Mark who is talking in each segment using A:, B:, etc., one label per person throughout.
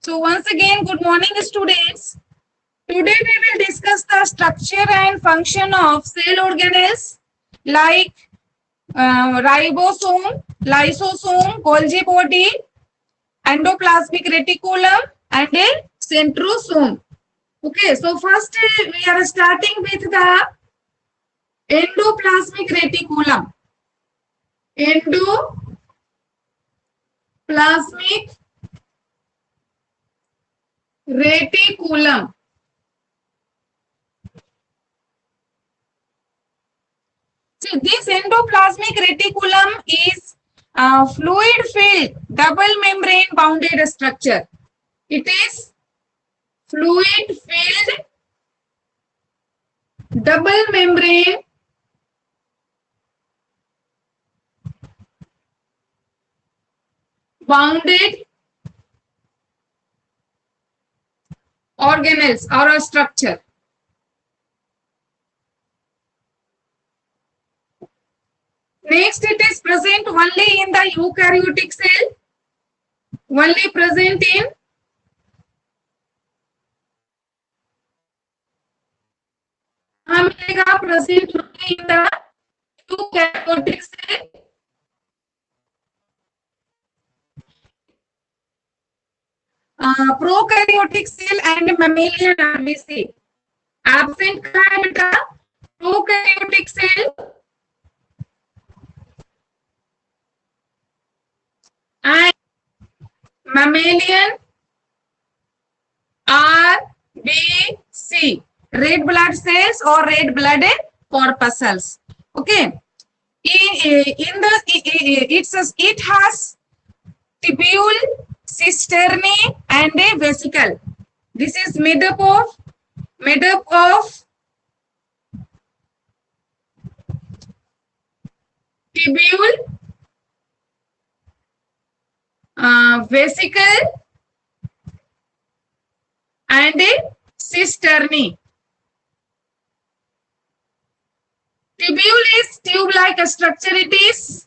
A: So once again, good morning, students. Today we will discuss the structure and function of cell organelles like ribosome, lysosome, Golgi body, endoplasmic reticulum, and a centrosome. Okay, so first we are starting with the endoplasmic reticulum. Endoplasmic reticulum. So this endoplasmic reticulum is a fluid-filled double membrane bounded structure. It is fluid-filled double membrane bounded organelles or a structure. Next, it is present only in the eukaryotic cell, only present in present only in the eukaryotic cell. Prokaryotic cell and mammalian RBC. Absent का prokaryotic cell and mammalian RBC, red blood cells or red blood corpuscles. Okay. It has tubule, cisternae, and a vesicle. This is made up of tubule, vesicle, and a cisternae. Tubule is tube-like a structure. It is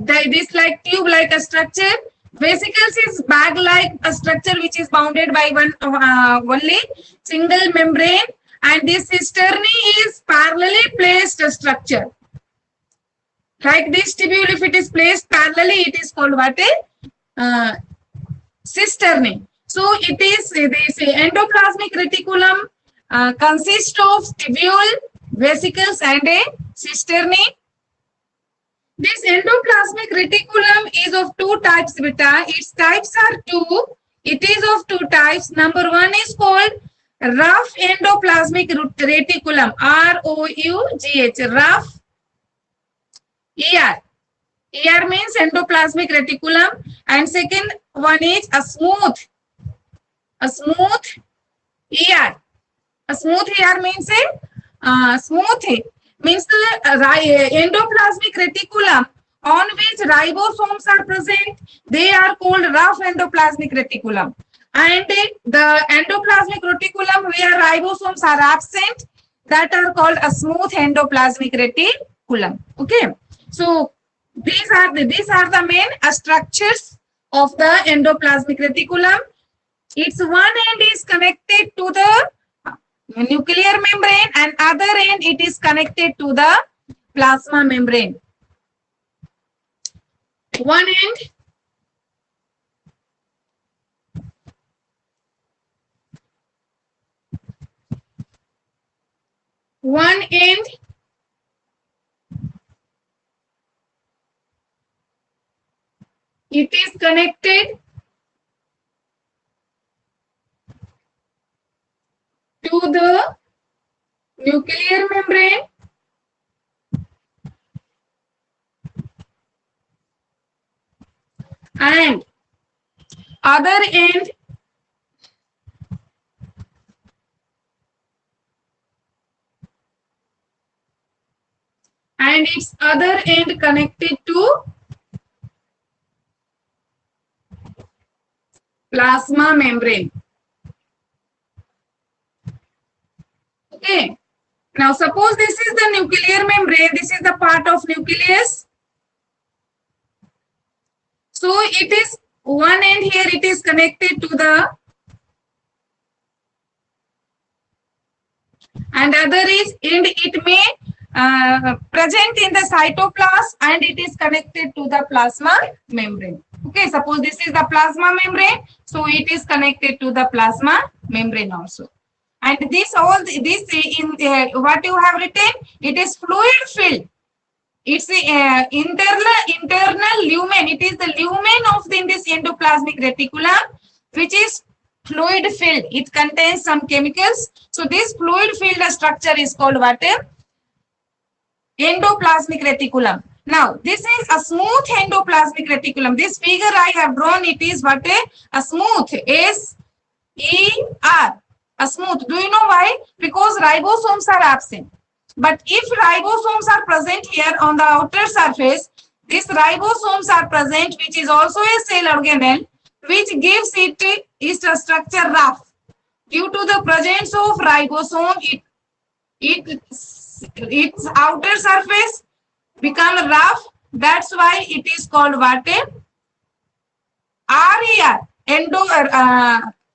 A: this like tube-like a structure. Vesicles is bag-like a structure which is bounded by one only single membrane, and this cisternae is parallelly placed structure. Like this tubule, if it is placed parallelly, it is called what a cisternae. So it is this endoplasmic reticulum consists of tubule, vesicles, and a cisternae. This endoplasmic reticulum is of two types, beta. Its types are two. It is of two types. Number one is called rough endoplasmic reticulum, ROUGH, rough. ER. ER means endoplasmic reticulum, and second one is a smooth ER. A smooth ER means smooth means the endoplasmic reticulum on which ribosomes are present. They are called rough endoplasmic reticulum, and the endoplasmic reticulum where ribosomes are absent, that are called a smooth endoplasmic reticulum. Okay, so these are the main structures of the endoplasmic reticulum. Its one end is connected to the nuclear membrane, and other end it is connected to the plasma membrane. One end it is connected to the nuclear membrane, and other end and its other end connected to plasma membrane. Okay. Now suppose this is the nuclear membrane, this is the part of nucleus. So it is one end here it is connected to the, and other is end it may present in the cytoplasm and it is connected to the plasma membrane. Okay, suppose this is the plasma membrane, so it is connected to the plasma membrane also. And this all this in what you have written, it is fluid filled. It's the internal lumen. It is the lumen of this endoplasmic reticulum, which is fluid filled. It contains some chemicals. So this fluid filled structure is called what? Endoplasmic reticulum. Now this is a smooth endoplasmic reticulum. This figure I have drawn, it is what? A smooth, S-E-R, a smooth. Do you know why? Because ribosomes are absent. But if ribosomes are present here on the outer surface, these ribosomes are present, which is also a cell organelle, which gives it its structure rough. Due to the presence of ribosome, its outer surface become rough. That's why it is called what? RER,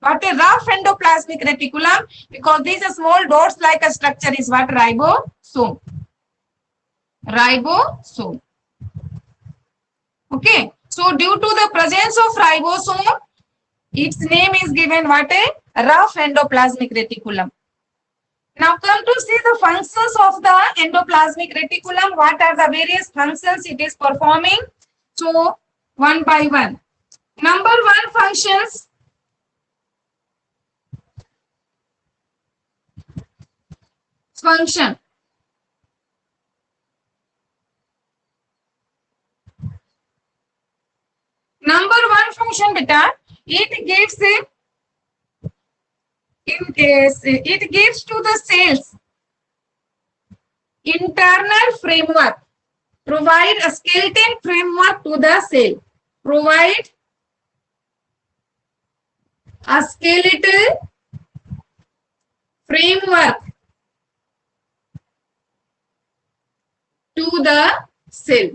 A: what a rough endoplasmic reticulum, because these small dots like a structure is what? Ribosome. Ribosome. Okay. So due to the presence of ribosome, its name is given what? A rough endoplasmic reticulum. Now come to see the functions of the endoplasmic reticulum. What are the various functions it is performing? So one by one. Number one functions. Function. Number one function, beta, it gives to the cells internal framework, provide a skeleton framework to the cell, provide a skeletal framework to the cell.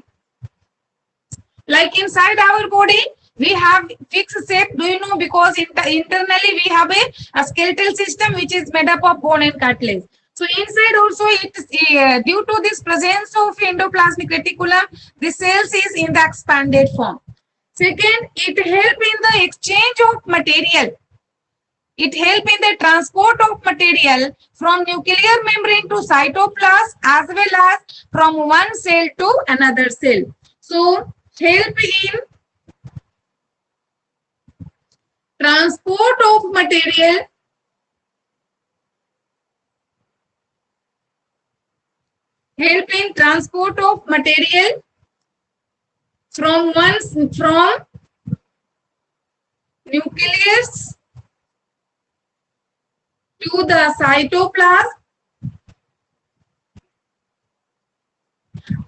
A: Like inside our body, we have fixed shape. Do you know? Because internally we have a skeletal system which is made up of bone and cartilage. So inside also, it is due to this presence of endoplasmic reticulum, the cells is in the expanded form. Second, it help in the exchange of material. It help in the transport of material from nuclear membrane to cytoplasm, as well as from one cell to another cell. So help in transport of material from nucleus to the cytoplasm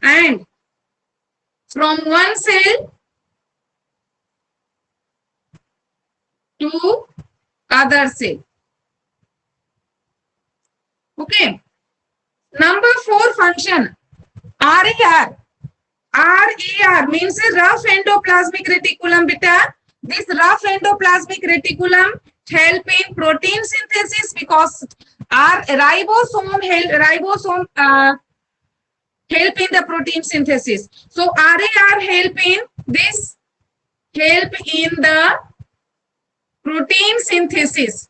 A: and from one cell to other cell. Okay. Number 4 function, RER. RER means a rough endoplasmic reticulum, beta. This rough endoplasmic reticulum help in protein synthesis, because our ribosome help in the protein synthesis. So RER help in the protein synthesis.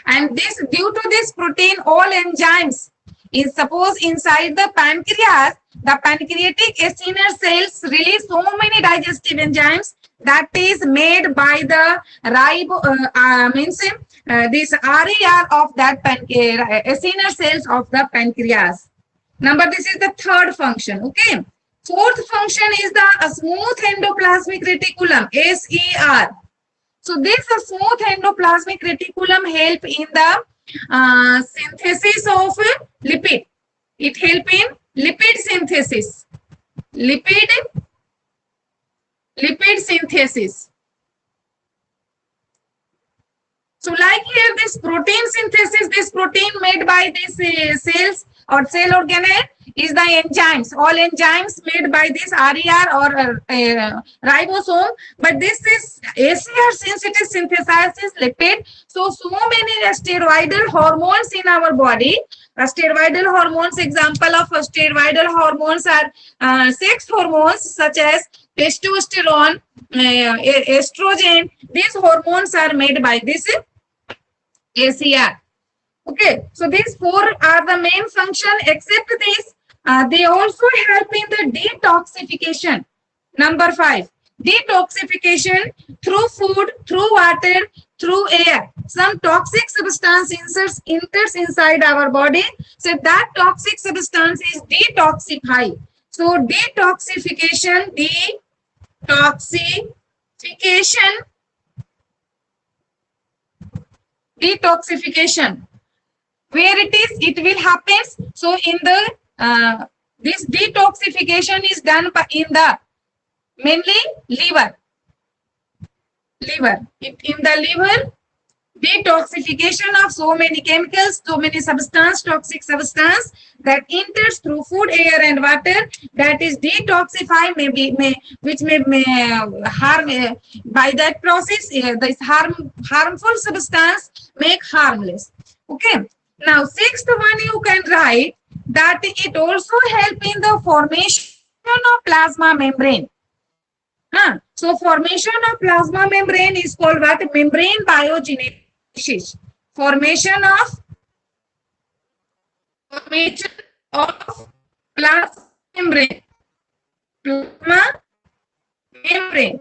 A: And this, due to this protein, all enzymes is, suppose inside the pancreas, the pancreatic acinar cells release so many digestive enzymes that is made by the this RER of that acinar cells of the pancreas. This is the third function. Okay. Fourth function is the smooth endoplasmic reticulum, SER. So this smooth endoplasmic reticulum help in the synthesis of lipid. It help in lipid synthesis. Lipid synthesis. So like here, this protein synthesis, this protein made by these cells or cell organelle, is the enzymes. All enzymes made by this RER or ribosome, but this is ACR since it is synthesizes lipid. So many steroidal hormones in our body. Steroidal hormones, example of steroidal hormones are sex hormones such as testosterone, estrogen. These hormones are made by this ACR. Okay, so these four are the main function. Except this, they also help in the detoxification. Number 5, detoxification through food, through water, through air. Some toxic substance enters inside our body. So that toxic substance is detoxified. So detoxification, detoxification. Where it will happen. So in the this detoxification is done by in the mainly liver. In the liver, detoxification of so many chemicals, so many toxic substance that enters through food, air, and water. That is detoxify, which may harm by that process. This harmful substance make harmless. Okay. Now, 6th one you can write that it also help in the formation of plasma membrane. So, formation of plasma membrane is called what? Membrane biogenesis. Formation of plasma membrane. Plasma membrane.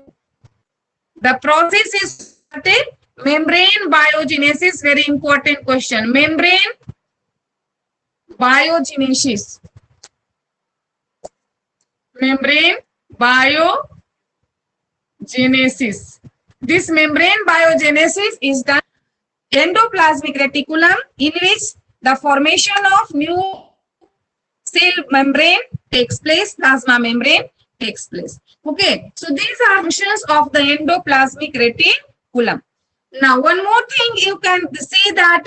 A: The process is started. Membrane biogenesis, very important question. Membrane biogenesis. Membrane biogenesis. This membrane biogenesis is done endoplasmic reticulum, in which the formation of new cell membrane takes place, plasma membrane takes place. Okay, so these are functions of the endoplasmic reticulum. Now, one more thing you can see that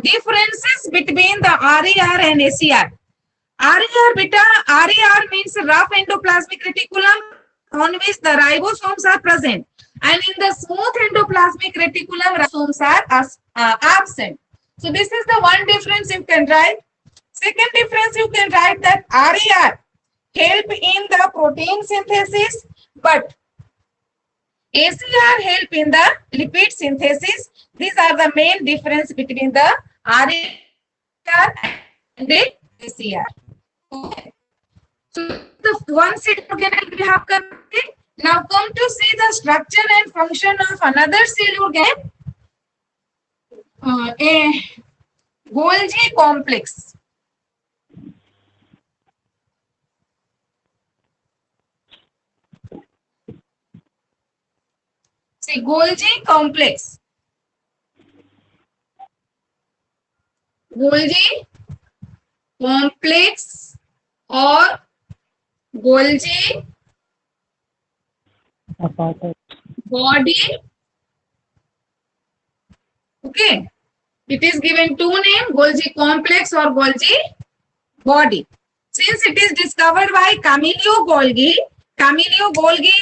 A: differences between the RER and ACR. RER means rough endoplasmic reticulum on which the ribosomes are present, and in the smooth endoplasmic reticulum, ribosomes are absent. So this is the one difference you can write. Second difference you can write that RER help in the protein synthesis, but ACR help in the lipid synthesis. These are the main difference between the RER and the ACR. Okay. So the one cell organelle we have completed. Now come to see the structure and function of another cell organelle, a Golgi complex. See, Golgi complex. Golgi complex or Golgi body. Okay. It is given two names, Golgi complex or Golgi body. Since it is discovered by Camillo Golgi,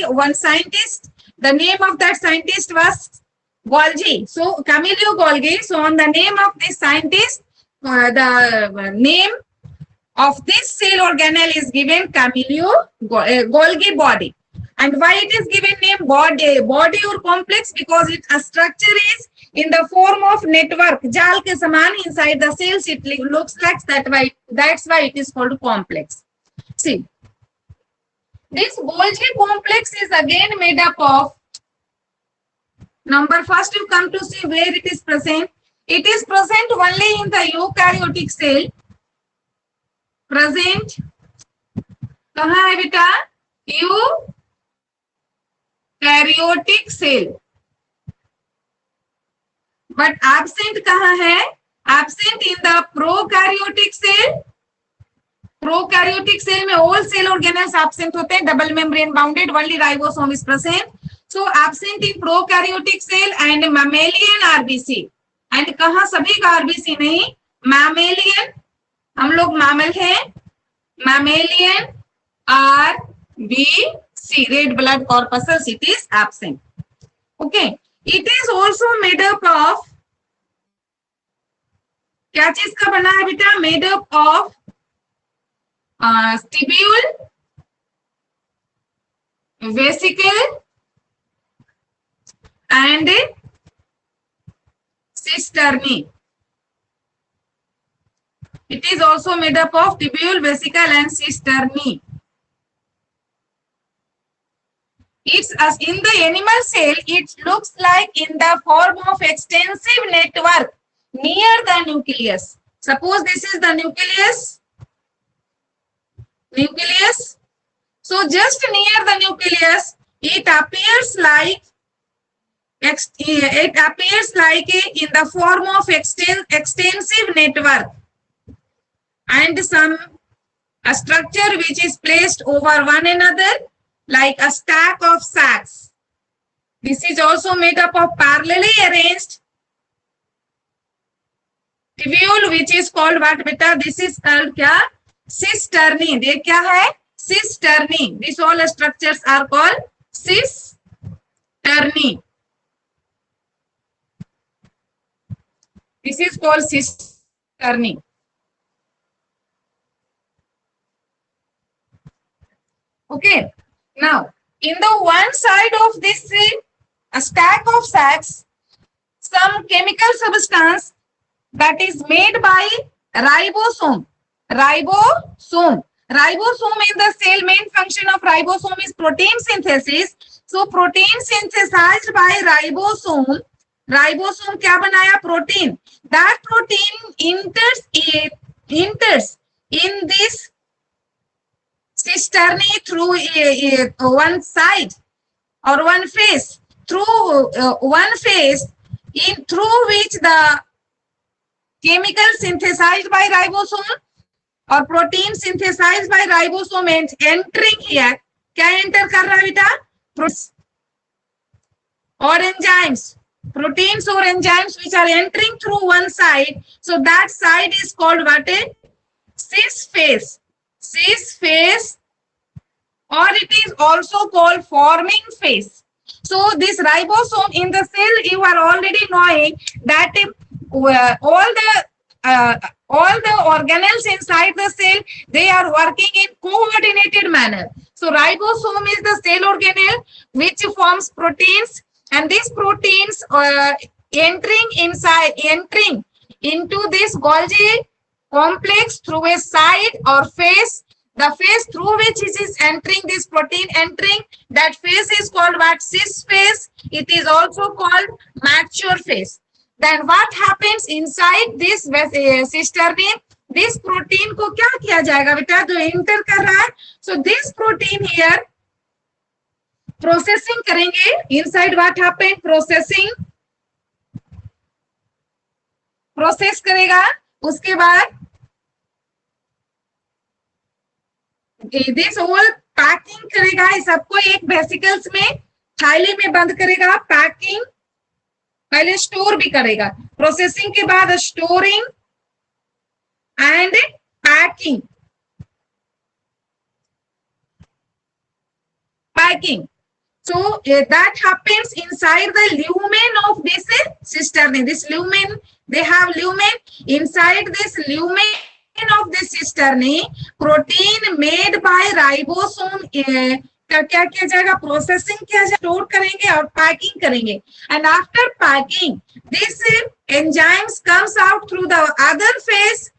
A: one scientist, the name of that scientist was Golgi. So Camillo Golgi. So on the name of this scientist, the name of this cell organelle is given Camillo Golgi body. And why it is given name body or complex? Because its structure is in the form of network. Jal ke saman inside the cells it looks like that. That's why it is called complex. See. This Golgi complex is again made up of, number first you come to see where it is present. It is present only in the eukaryotic cell. Present. कहाँ है बेटा? Eukaryotic cell. But absent कहाँ है? Absent in the prokaryotic cell. Prokaryotic cell में all cell organelles absent होते हैं, double membrane bounded, only ribosome is present. So absent in prokaryotic cell and mammalian RBC. And कहाँ सभी का RBC नहीं, mammalian, हम लोग mammal हैं, mammalian, R, B, C. Red blood corpuscles, it is absent. Okay. It is also made up of, क्या चीज का बना है बेटा? Made up of tubule, vesicle and cisternae. It is also made up of tubule, vesicle and cisternae. It's as in the animal cell, it looks like in the form of extensive network near the nucleus. Suppose this is the nucleus. So just near the nucleus, it appears like in the form of extensive network and some a structure which is placed over one another like a stack of sacks. This is also made up of parallelly arranged tubule, which is called what beta? This is called क्या? Cisternae. ये क्या है? Cisternae. These all structures are called cisternae. This is called cisternae. Okay. Now, in the one side of this a stack of sacks, some chemical substance that is made by ribosome. Ribosome in the cell, main function of ribosome is protein synthesis. So protein synthesized by ribosome. Ribosome क्या बनाया? Protein. That protein enters in this cisternae through one side or one face, through one face through which the chemical synthesized by ribosome or protein synthesized by ribosome and entering here. क्या enter कर रहा है बेटा? Or enzymes, proteins or enzymes which are entering through one side. So that side is called what? Cis phase. Cis phase, or it is also called forming phase. So this ribosome in the cell, you are already knowing that all the organelles inside the cell, they are working in coordinated manner. So ribosome is the cell organelle which forms proteins, and these proteins entering into this Golgi complex through a side or phase. The phase through which it is entering, this protein entering, that phase is called what? Cis phase. It is also called mature phase. Then what happens inside this cisternae? This protein को क्या किया जाएगा बेटा? जो enter कर रहा है, so this protein here processing करेंगे. Inside what happen? Process करेगा. उसके बाद this whole packing करेगा. इस सबको एक वेसिकल्स में थैली में बंद करेगा. पैकिंग पहले स्टोर भी करेगा. प्रोसेसिंग के बाद storing and packing. So that happens inside the lumen of this cisternae. This lumen, they have lumen. Inside this lumen of this cisternae, protein made by ribosome क्या किया जाएगा? प्रोसेसिंग किया जाएगा, स्टोर करेंगे और पैकिंग करेंगे. And after packing this enzymes comes out through the other face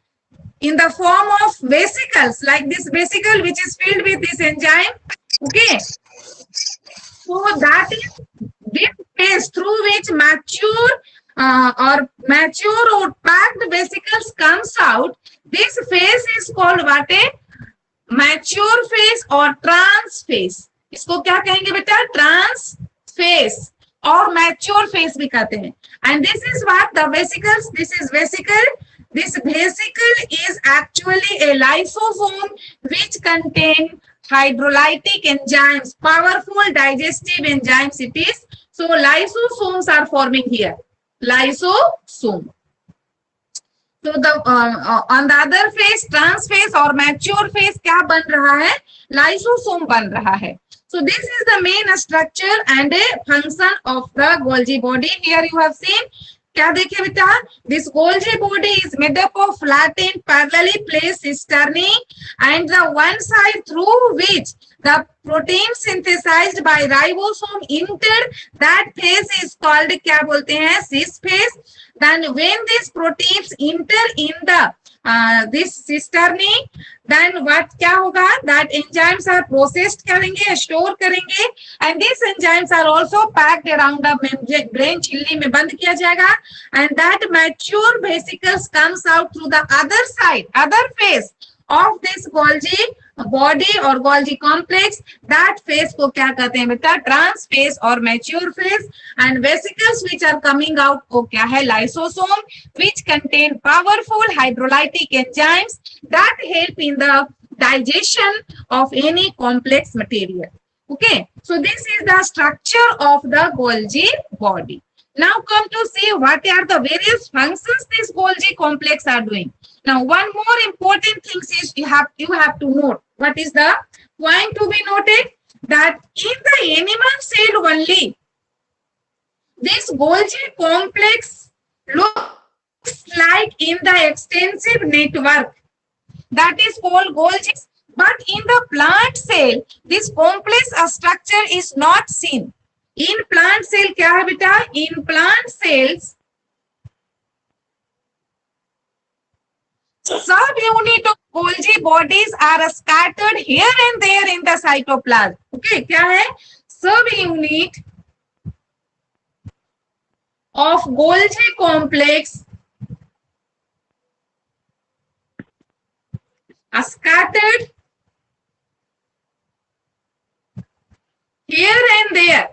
A: in the form of vesicles, like this vesicle which is filled with this enzyme. Okay, so that is this phase through which mature or packed vesicles comes out. This phase is called what? Mature phase और trans phase. इसको क्या कहेंगे बेटा? Trans phase और mature phase भी कहते हैं. And this is what the vesicles. This is vesicle. This vesicle is actually a lysosome which contain hydrolytic enzymes, powerful digestive enzymes it is. So lysosomes are forming here. Lysosome. तो the on the other face, trans face और mature face क्या बन रहा है? Lysosome बन रहा है. So this is the main structure and a function of the Golgi body. Here you have seen, क्या देखे बेटा? This Golgi body is made up of flattened parallelly placed cisternae and the one side through which the protein synthesized by ribosome entered, that phase is called, क्या बोलते हैं? Cis phase. Then when these proteins enter in the this cisternae, then what क्या होगा? That enzymes are processed करेंगे, store करेंगे, and these enzymes are also packed around the membrane, झिल्ली में बंद किया जाएगा, and that mature vesicles comes out through the other side, other phase of this Golgi body or Golgi complex. That phase को क्या कहते हैं बेटा? ट्रांस फेज और mature phase. And vesicles which are coming out को क्या है? Lysosome, which contain powerful hydrolytic enzymes that help in the digestion of any complex material. Okay, so this is the structure of the Golgi body. Now come to see what are the various functions this Golgi complex are doing. Now one more important thing is you have to note. What is the point to be noted? That in the animal cell only, this Golgi complex looks like in the extensive network that is called Golgi. But in the plant cell, this complex structure is not seen. In plant cell क्या है बेटा? In plant cells, subunit of Golgi bodies are scattered here and there in the cytoplasm. Okay, क्या है? Subunit of Golgi complex are scattered here and there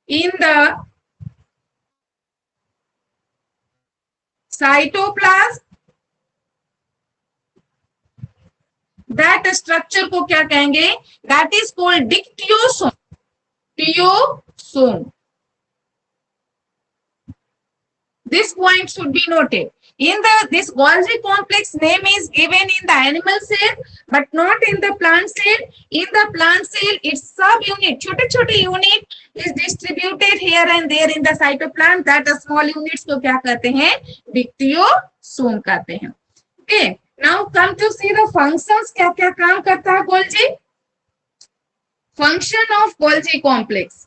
A: in the cytoplasm. That structure को क्या कहेंगे? That is called dictyosome. Dictyosome. This point should be noted. In this Golgi complex name is given in the animal cell, but not in the plant cell. In the plant cell, its subunit, छोटे-छोटे unit is distributed here and there in the cytoplasm. That small units को क्या कहते हैं? Dictyosome कहते हैं. Okay. Now come to see the functions. क्या-क्या काम करता है Golgi? Function of Golgi complex.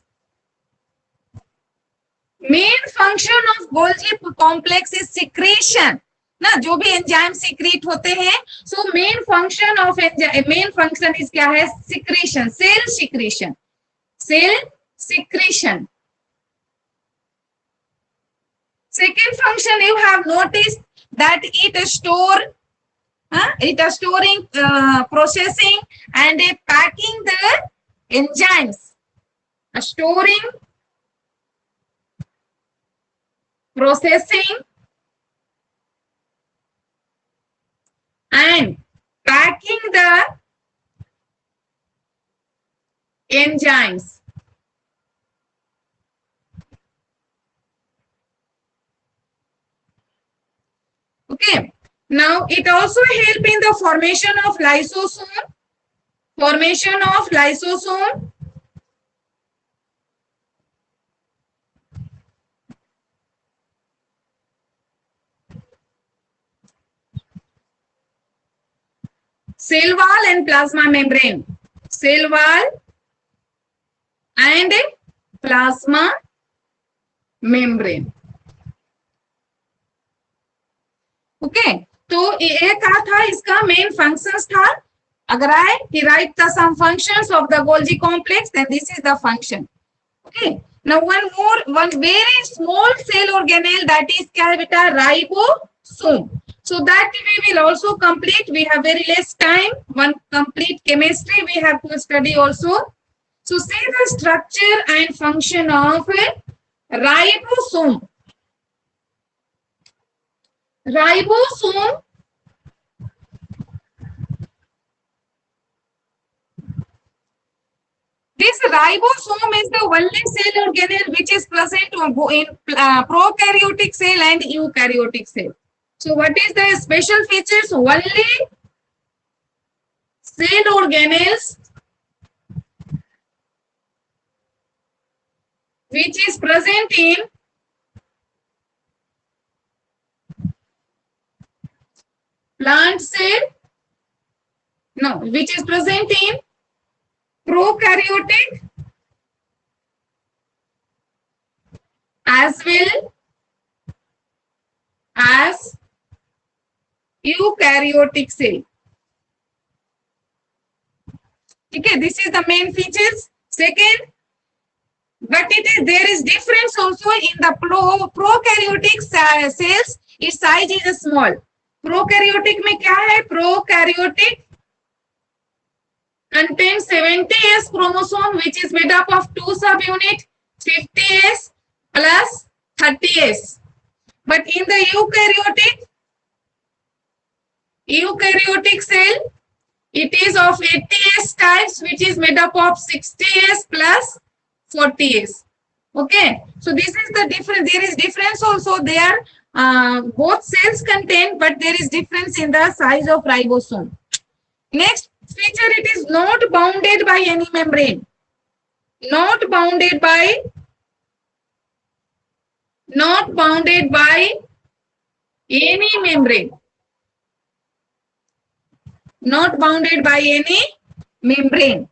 A: Main function of Golgi complex is secretion ना, जो भी एंजाइम सिक्रीट होते हैं. So main function of main function is क्या है? Secretion, cell secretion, cell secretion. Second function you have notice that it storing, processing and packing the enzymes, storing, processing and packing the enzymes. Okay. Now it also help in the formation of lysosome. Formation of lysosome. Cell wall and plasma membrane. Cell wall and plasma membrane. Okay. तो ये क्या था? इसका main functions था. अगर आए कि write the some functions of the Golgi complex, then this is the function. Okay. Now one very small cell organelle, that is क्या है बेटा? Ribosome. So that we will also complete. We have very less time. One complete chemistry we have to study also. So see the structure and function of ribosome. Ribosome This ribosome is the only cell organelle which is present in prokaryotic cell and eukaryotic cell. So what is the special features? Only cell organelles which is present in plant cell, no, which is present in prokaryotic as well as eukaryotic cell. Okay, this is the main features. Second, but there is difference also in the prokaryotic cells. Its size is small. Prokaryotic में क्या है? Prokaryotic contains 70S chromosome, which is made up of 2 subunit, 50S plus 30S. But in the eukaryotic cell, it is of 80S types, which is made up of 60S plus 40S. Okay, so this is the difference. There is difference also there. Both cells contain, but there is difference in the size of ribosome. Next feature, it is not bounded by any membrane. Not bounded by any membrane. Not bounded by any membrane.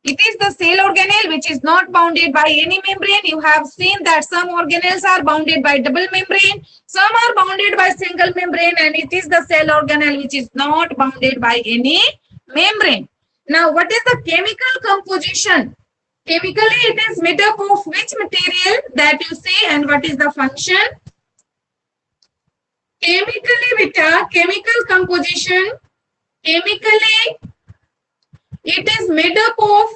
A: It is the cell organelle which is not bounded by any membrane. You have seen that some organelles are bounded by double membrane, some are bounded by single membrane, and it is the cell organelle which is not bounded by any membrane. Now, what is the chemical composition? Chemically, it is made up of which material that you see, and what is the function? Chemically, beta, chemical composition, chemically, it is made up of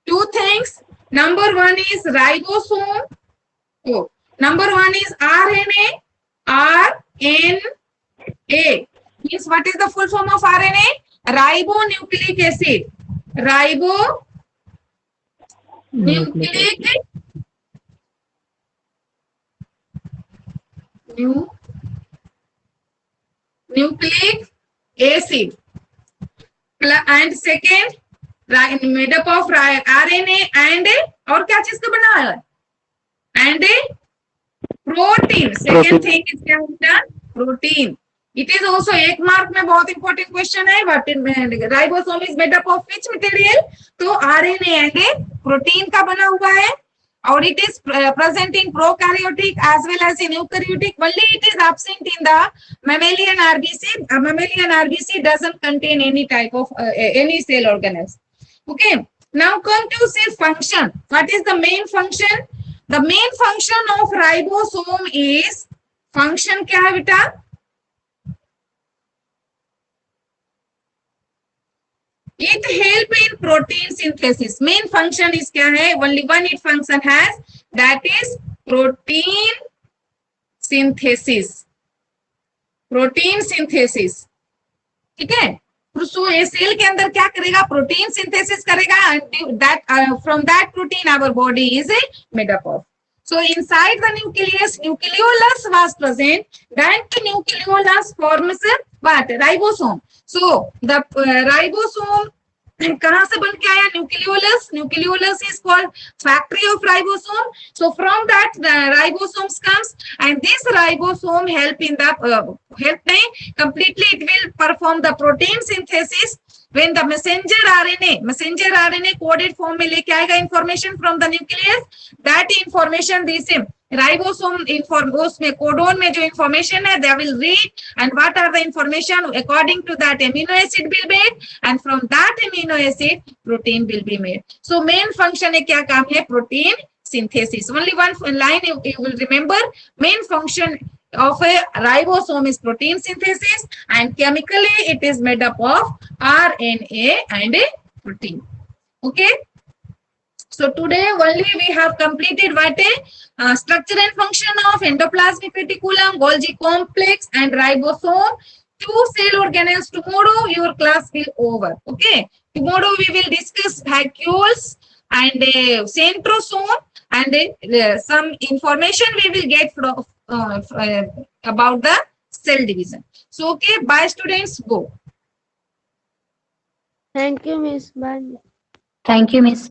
A: two things. Number one is ribosome. Oh, number one is RNA. RNA means what is the full form of RNA? Ribonucleic acid. Ribonucleic acid. And second, made up of RNA and और क्या चीज का बना है? And protein. Second thing is क्या होता है? Protein. It is also एक मार्क में बहुत important question है. But ribosome is made up of which material? तो RNA and protein का बना हुआ है. Or it is present in prokaryotic as well as in eukaryotic. Only it is absent in the mammalian RBC. Mammalian RBC doesn't contain any type of any cell organelles. Okay. Now come to say function. What is the main function? The main function of ribosome is function क्या है बेटा? It help in protein synthesis. Main function is क्या है? Only one it function has, that is protein synthesis. Protein synthesis. ठीक है? So ये cell के अंदर क्या करेगा? प्रोटीन सिंथेसिस करेगा, and that from that protein our body is made up of. So inside the nucleus, nucleolus was present. That nucleolus forms what? Ribosome. So the ribosome कहाँ से बन के आया? Nucleolus. Nucleolus is called factory of ribosome. So from that the ribosomes comes, and this ribosome help in the completely it will perform the protein synthesis. When the messenger RNA coded form में लेके आएगा information from the nucleus, that information this ribosome उसमें codon में जो information है they will read, and what are the information according to that amino acid will be made, and from that amino acid protein will be made. So main function है क्या काम है? Protein synthesis. Only one line you will remember. Main function of a ribosome is protein synthesis, and chemically it is made up of RNA and a protein. Okay. So today only we have completed what a structure and function of endoplasmic reticulum, Golgi complex, and ribosome. 2 cell organelles. Tomorrow your class will over. Okay. Tomorrow we will discuss vacuoles, and centrosome, and some information we will get from about the cell division. So okay, bye students, go.
B: Thank you, Miss. Bye.
C: Thank you, Miss.